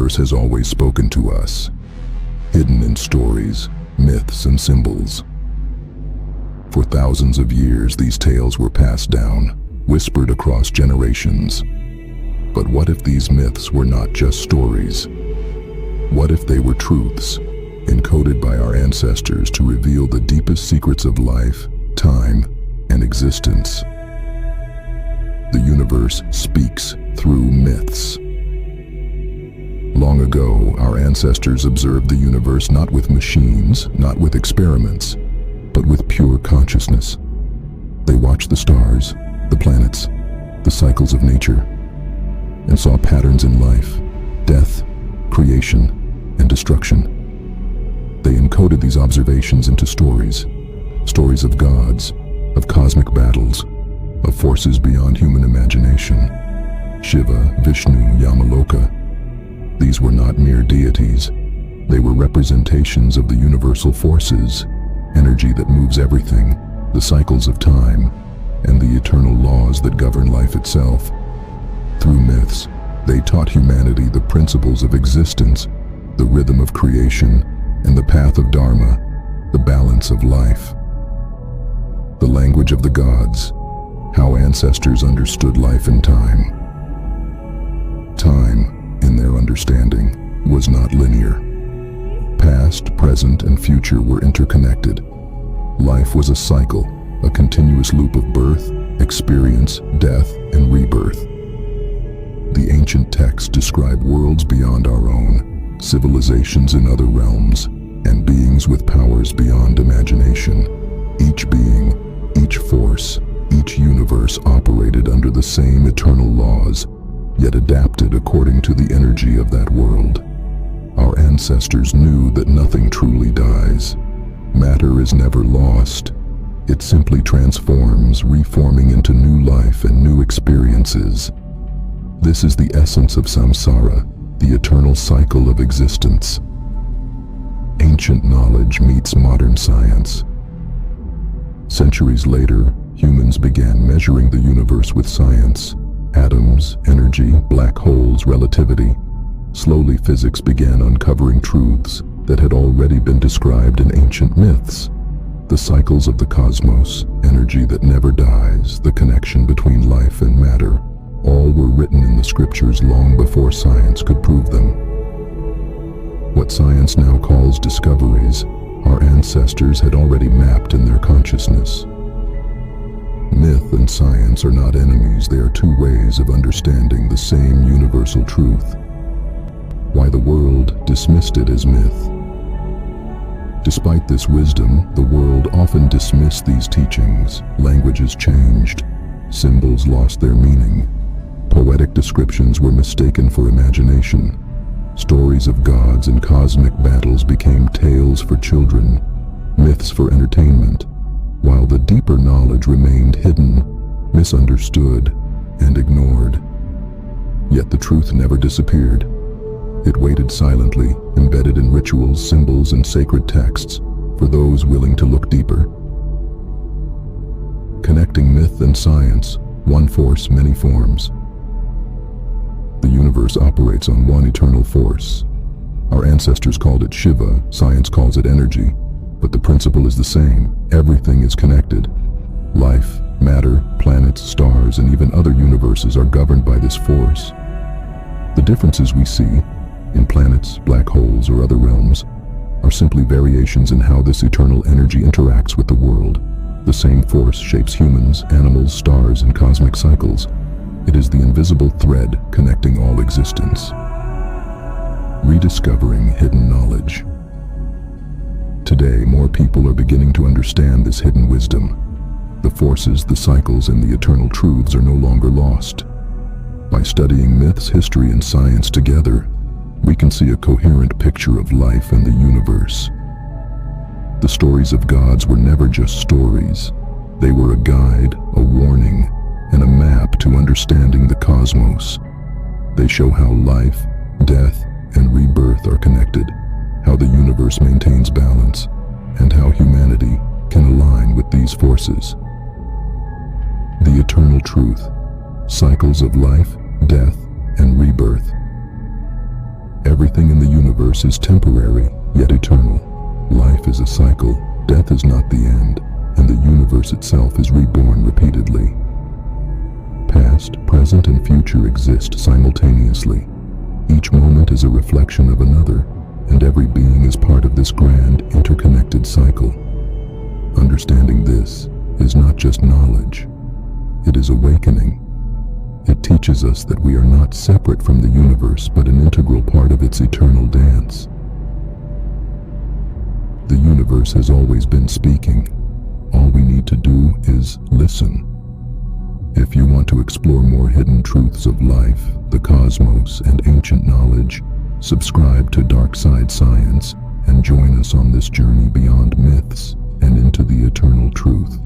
universe has always spoken to us, hidden in stories, myths, and symbols. For thousands of years, these tales were passed down, whispered across generations. But what if these myths were not just stories? What if they were truths, encoded by our ancestors to reveal the deepest secrets of life, time, and existence? The universe speaks through myths. Long ago, our ancestors observed the universe not with machines, not with experiments, but with pure consciousness. They watched the stars, the planets, the cycles of nature, and saw patterns in life, death, creation, and destruction. They encoded these observations into stories of gods, of cosmic battles, of forces beyond human imagination. Shiva, Vishnu, Yamaloka. These were not mere deities. They were representations of the universal forces, energy that moves everything, the cycles of time, and the eternal laws that govern life itself. Through myths, they taught humanity the principles of existence, the rhythm of creation, and the path of dharma, the balance of life. The language of the gods, how ancestors understood life and time. Time, in their understanding, was not linear. Past, present, and future were interconnected. Life was a cycle, a continuous loop of birth, experience, death, and rebirth. The ancient texts describe worlds beyond our own, civilizations in other realms, and beings with powers beyond imagination. Each being, each force, each universe operated under the same eternal laws, yet adapted according to the energy of that world. Our ancestors knew that nothing truly dies. Matter is never lost. It simply transforms, reforming into new life and new experiences. This is the essence of samsara, the eternal cycle of existence. Ancient knowledge meets modern science. Centuries later, humans began measuring the universe with science. Atoms, energy, black holes, relativity. Slowly, physics began uncovering truths that had already been described in ancient myths. The cycles of the cosmos, energy that never dies, the connection between life and matter, all were written in the scriptures long before science could prove them. What science now calls discoveries, our ancestors had already mapped in their consciousness. Myth and science are not enemies, they are two ways of understanding the same universal truth. Why the world dismissed it as myth? Despite this wisdom, the world often dismissed these teachings. Languages changed, symbols lost their meaning, poetic descriptions were mistaken for imagination, stories of gods and cosmic battles became tales for children, myths for entertainment, while the deeper knowledge remained hidden, misunderstood, and ignored. Yet the truth never disappeared. It waited silently, embedded in rituals, symbols, and sacred texts for those willing to look deeper. Connecting myth and science, one force, many forms. The universe operates on one eternal force. Our ancestors called it Shiva, science calls it energy, but the principle is the same. Everything is connected. Life, matter, planets, stars, and even other universes are governed by this force. The differences we see in planets, black holes, or other realms are simply variations in how this eternal energy interacts with the world. The same force shapes humans, animals, stars, and cosmic cycles. It is the invisible thread connecting all existence. Rediscovering hidden knowledge. Today, more people are beginning to understand this hidden wisdom. The forces, the cycles, and the eternal truths are no longer lost. By studying myths, history, and science together, we can see a coherent picture of life and the universe. The stories of gods were never just stories. They were a guide, a warning, and a map to understanding the cosmos. They show how life, death, and rebirth are connected, how the universe maintains balance, and how humanity can align with these forces. The eternal truth, cycles of life, death, and rebirth. Everything in the universe is temporary, yet eternal. Life is a cycle, death is not the end, and the universe itself is reborn repeatedly. Past, present, and future exist simultaneously. Each moment is a reflection of another, and every being is part of this grand, interconnected cycle. Understanding this is not just knowledge, it is awakening. It teaches us that we are not separate from the universe but an integral part of its eternal dance. The universe has always been speaking. All we need to do is listen. If you want to explore more hidden truths of life, the cosmos, and ancient knowledge, subscribe to Dark Side Science and join us on this journey beyond myths and into the eternal truth.